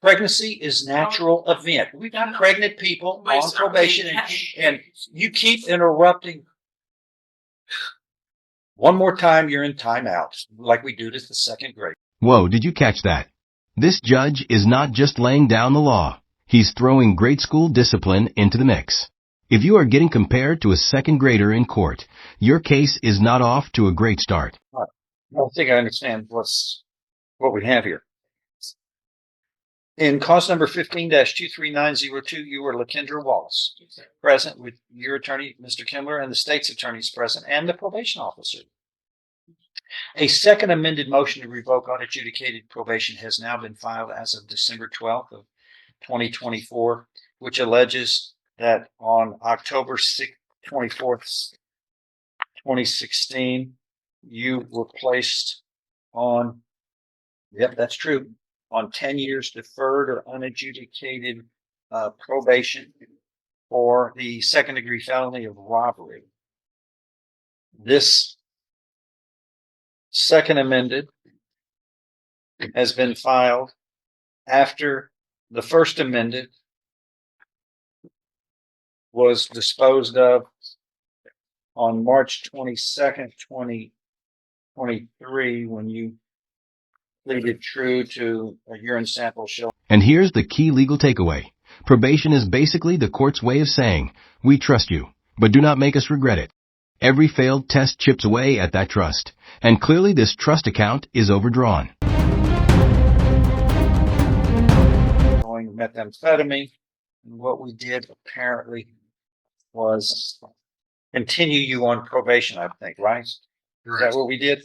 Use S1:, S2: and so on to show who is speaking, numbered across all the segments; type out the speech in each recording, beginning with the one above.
S1: Pregnancy is natural event. We've got pregnant people on probation, and you keep interrupting. One more time, you're in timeout, like we do to the second grade.
S2: Whoa, did you catch that? This judge is not just laying down the law. He's throwing grade school discipline into the mix. If you are getting compared to a second grader in court, your case is not off to a great start.
S1: I don't think I understand what we have here. In cause number 15-23902, you were LaKendra Wallace, present with your attorney, Mr. Kimler, and the state's attorneys present, and the probation officer. A second amended motion to revoke unadjudicated probation has now been filed as of December 12th of 2024, which alleges that on October 24th, 2016, you were placed on, yep, that's true, on 10 years deferred or unadjudicated probation for the second degree felony of robbery. This second amended has been filed after the first amended was disposed of on March 22nd, 2023, when you pleaded true to a urine sample show.
S2: And here's the key legal takeaway. Probation is basically the court's way of saying, we trust you, but do not make us regret it. Every failed test chips away at that trust, and clearly this trust account is overdrawn.
S1: Going methamphetamine, and what we did apparently was continue you on probation, I think, right? Is that what we did?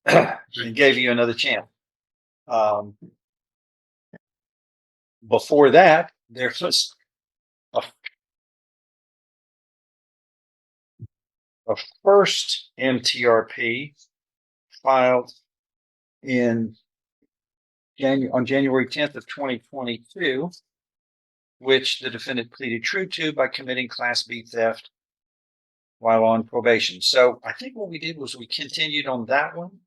S1: And gave you another chance. Before that, there was a first MTRP filed on January 10th of 2022, which the defendant pleaded true to by committing Class B theft while on probation. So I think what we did was we continued on that one,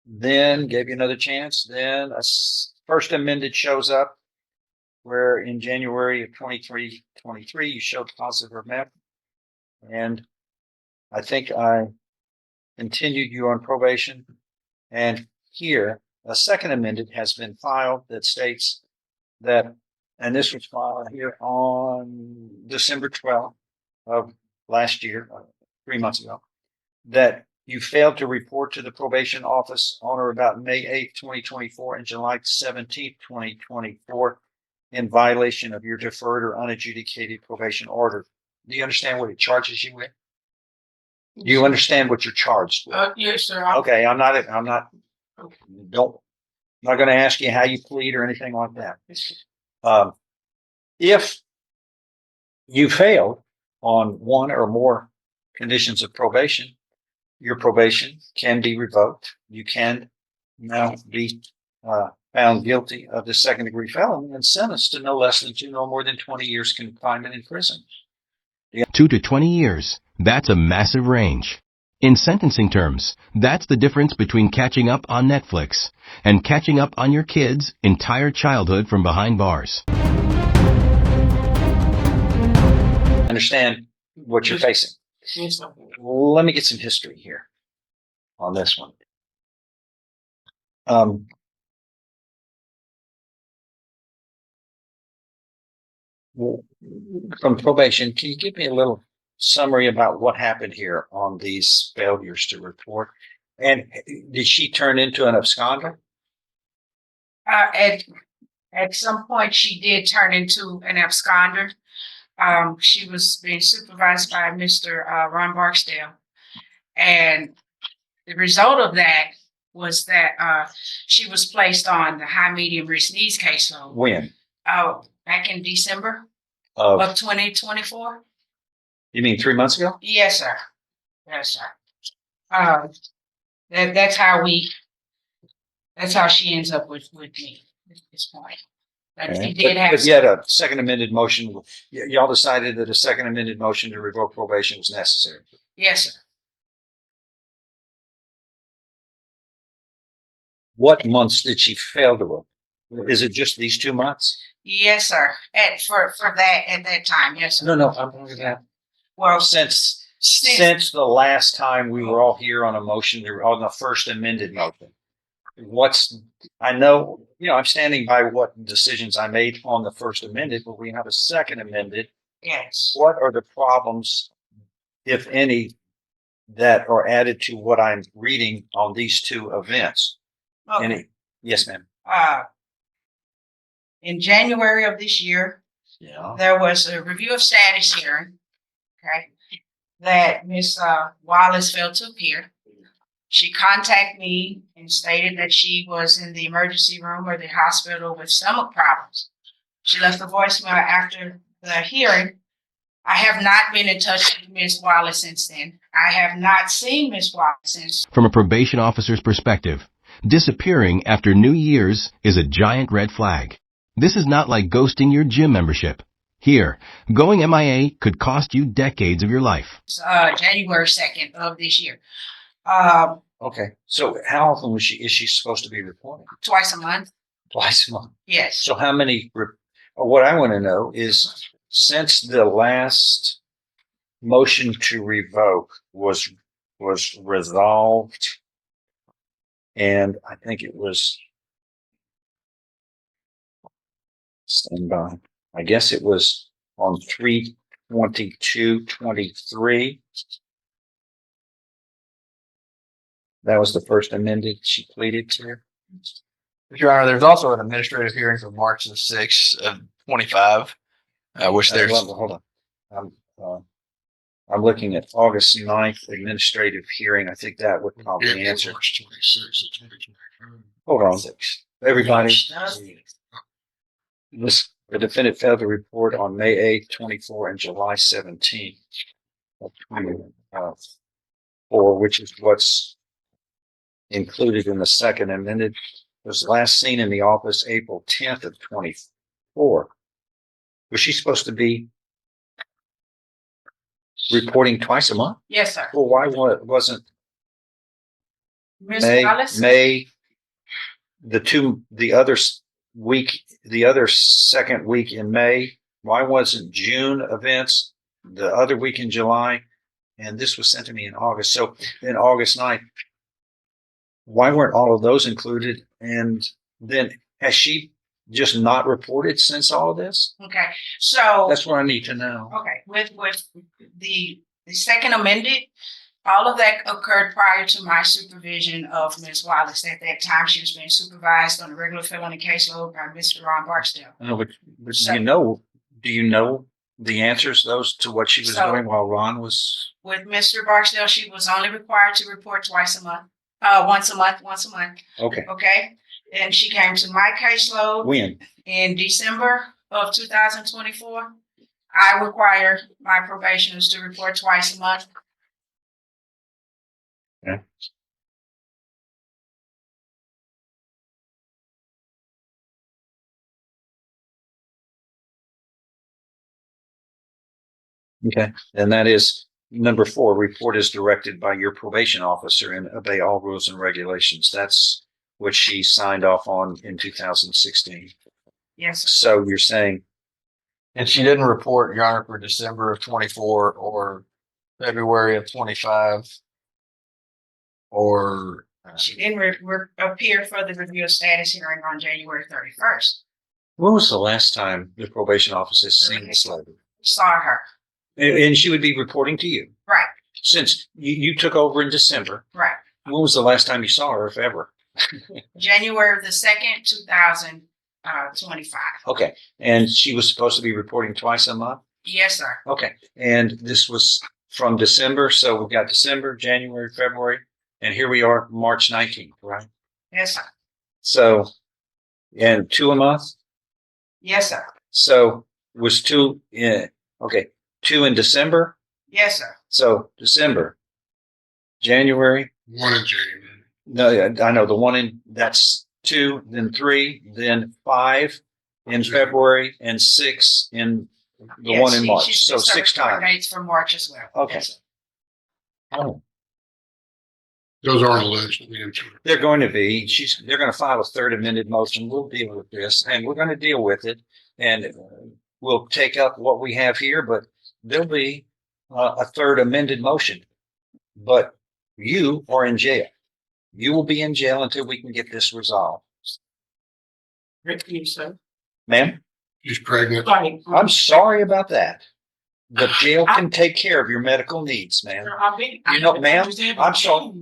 S1: then gave you another chance. Then a first amended shows up where in January of 23 you showed positive meth. And I think I continued you on probation. And here, a second amended has been filed that states that, and this was filed here on December 12th of last year, 3 months ago, that you failed to report to the probation office on or about May 8th, 2024 and July 17th, 2024 in violation of your deferred or unadjudicated probation order. Do you understand what it charges you with? Do you understand what you're charged with?
S3: Yes, sir.
S1: Okay, I'm not going to ask you how you plead or anything like that. If you failed on one or more conditions of probation, your probation can be revoked. You can now be found guilty of the second degree felony and sentenced to no less than 2 no more than 20 years confinement in prison.
S2: 2 to 20 years. That's a massive range. In sentencing terms, that's the difference between catching up on Netflix and catching up on your kid's entire childhood from behind bars.
S1: Understand what you're facing.
S3: Yes, sir.
S1: Let me get some history here on this one. From probation, can you give me a little summary about what happened here on these failures to report? And did she turn into an absconder?
S3: At some point, she did turn into an absconder. She was being supervised by Mr. Ron Barksdale. And the result of that was that she was placed on the high medium risk needs caseload.
S1: When?
S3: Back in December of 2024.
S1: You mean 3 months ago?
S3: Yes, sir. Yes, sir. That's how she ends up with me at this point.
S1: Okay. But you had a second amended motion. Y'all decided that a second amended motion to revoke probation was necessary.
S3: Yes, sir.
S1: what months did she fail to report? Is it just these 2 months?
S3: Yes, sir. For that at that time, yes, sir.
S1: No, I'm talking about
S3: Well,
S1: since the last time we were all here on a motion, on the first amended motion. I know, I'm standing by what decisions I made on the first amended, but we have a second amended.
S3: yes.
S1: What are the problems, if any, that are added to what I'm reading on these two events?
S3: Okay.
S1: Any? Yes, ma'am.
S3: In January of this year,
S1: Yeah.
S3: there was a review of status hearing, okay, that Ms. Wallace failed to appear. She contacted me and stated that she was in the emergency room or the hospital with stomach problems. She left a voicemail after the hearing. I have not been in touch with Ms. Wallace since then. I have not seen Ms. Wallace since.
S2: From a probation officer's perspective, disappearing after New Year's is a giant red flag. This is not like ghosting your gym membership. Here, going MIA could cost you decades of your life.
S3: January 2nd of this year.
S1: Okay. So how often is she supposed to be reporting?
S3: Twice a month.
S1: Twice a month.
S3: Yes.
S1: So how many? What I want to know is, since the last motion to revoke was resolved, and I think it was stand by. I guess it was on 3/22/23. That was the first amended she pleaded to.
S4: Your Honor, there's also an administrative hearing for March the 6th of 25, which there's.
S1: Hold on. I'm looking at August 9th administrative hearing. I think that would probably answer.
S5: March 26th of 2025.
S1: Hold on, everybody. The defendant failed to report on May 8th, 24 and July 17th of 24, which is what's included in the second amended. Was last seen in the office April 10th of 24. Was she supposed to be reporting twice a month?
S3: Yes, sir.
S1: Well, why wasn't
S3: Ms. Wallace?
S1: May, the other second week in May? Why wasn't June events the other week in July? And this was sent to me in August. So in August 9th, why weren't all of those included? And then has she just not reported since all of this?
S3: Okay. So
S1: That's what I need to know.
S3: okay, with the second amended, all of that occurred prior to my supervision of Ms. Wallace. At that time, she was being supervised on a regular felony caseload by Mr. Ron Barksdale.
S1: No, but
S3: So-
S1: do you know the answers to what she was
S3: So-
S1: doing while Ron was?
S3: With Mr. Barksdale, she was only required to report once a month.
S1: Okay.
S3: Okay. And she came to my caseload
S1: When?
S3: in December of 2024. I require my probationers to report twice a month.
S1: Okay. Okay. And that is number 4, report is directed by your probation officer and obey all rules and regulations. That's what she signed off on in 2016.
S3: Yes.
S1: So you're saying,
S4: And she didn't report, Your Honor, for December of 24 or February of 25 or.
S3: She didn't appear for the review of status hearing on January 31st.
S1: when was the last time the probation officer seen this lady?
S3: Saw her.
S1: And she would be reporting to you.
S3: Right,
S1: Since you took over in December,
S3: right.
S1: when was the last time you saw her, if ever?
S3: January the 2nd, 2025.
S1: Okay. And she was supposed to be reporting twice a month?
S3: Yes, sir.
S1: Okay. And this was from December. So we've got December, January, February, and here we are, March 19th, right?
S3: Yes, sir.
S1: So, and 2 a month?
S3: Yes, sir.
S1: So was 2 in, okay, 2 in December?
S3: Yes, sir.
S1: So December, January.
S5: One in January.
S1: No, I know the one in, that's 2, then 3, then 5 in February, and 6 in the
S3: Yes,
S1: one in
S3: she-
S1: March.
S3: she's
S1: So
S3: been
S1: 6
S3: serving court
S1: times.
S3: dates for March as well.
S1: Okay.
S3: Yes, sir.
S1: Oh.
S5: Those aren't alleged to be untrue.
S1: They're going to be. They're going to file a third amended motion. We'll deal with this, and we're going to deal with it, and we'll take up what we have here. But there'll be a third amended motion. But you are in jail. You will be in jail until we can get this resolved,
S3: Refuse, sir.
S1: ma'am.
S5: She's pregnant.
S3: Right.
S1: I'm sorry about that. The jail can take care of your medical needs, ma'am. You know, ma'am, I'm sorry.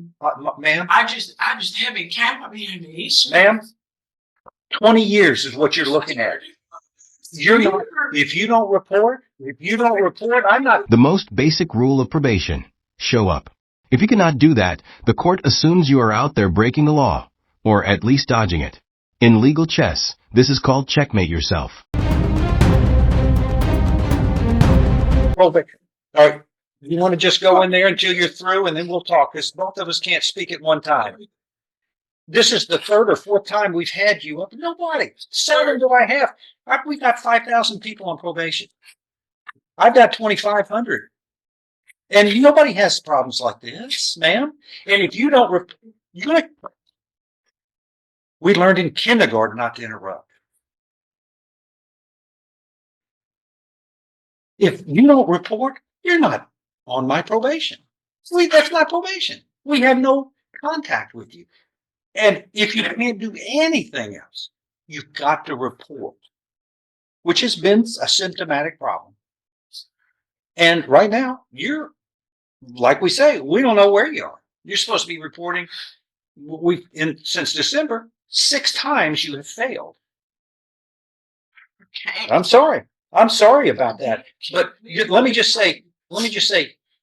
S1: Ma'am,
S3: I just haven't came up here an issue.
S1: ma'am, 20 years is what you're looking at. You're not, if you don't report, I'm not.
S2: The most basic rule of probation: show up. If you cannot do that, the court assumes you are out there breaking the law, or at least dodging it. In legal chess, this is called checkmate yourself.
S1: Probation. All right. You want to just go in there until you're through and then we'll talk, because both of us can't speak at one time. This is the third or fourth time we've had you up. Nobody. 7 do I have? We've got 5,000 people on probation. I've got 2,500. And nobody has problems like this, ma'am. And if you don't, we learned in kindergarten not to interrupt. If you don't report, you're not on my probation. That's not probation. We have no contact with you. And if you can't do anything else, you've got to report, which has been a symptomatic problem. And right now, you're, like we say, we don't know where you are. You're supposed to be reporting. Since December, 6 times you have failed.
S3: Okay.
S1: I'm sorry. I'm sorry about that. But let me just say,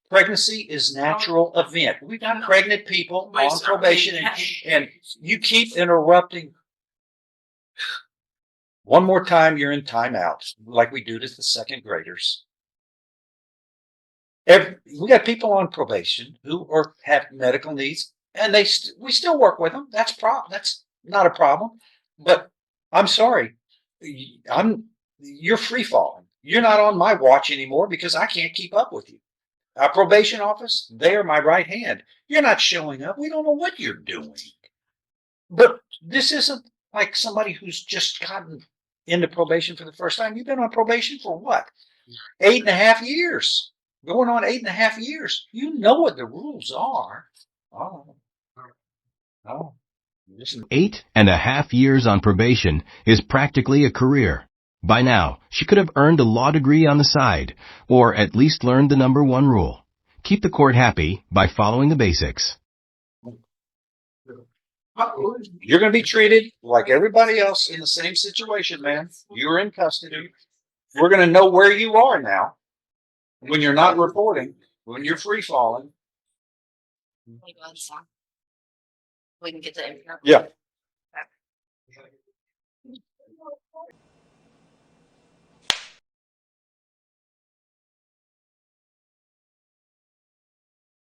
S1: pregnancy is natural event. We've got pregnant people on probation, and you keep interrupting. One more time, you're in timeout, like we do to the second graders. We got people on probation who have medical needs, and we still work with them. That's not a problem. But I'm sorry, you're free falling. You're not on my watch anymore because I can't keep up with you. Our probation office, they are my right hand. You're not showing up. We don't know what you're doing. But this isn't like somebody who's just gotten into probation for the first time. You've been on probation for what? 8.5 years. Going on 8.5 years. You know what the rules are. Oh.
S2: 8.5 years on probation is practically a career. By now, she could have earned a law degree on the side, or at least learned the number 1 rule. Keep the court happy by following the basics.
S1: You're going to be treated like everybody else in the same situation, man. You're in custody. We're going to know where you are now. When you're not reporting, when you're free falling.
S6: We can get the.
S1: Yeah.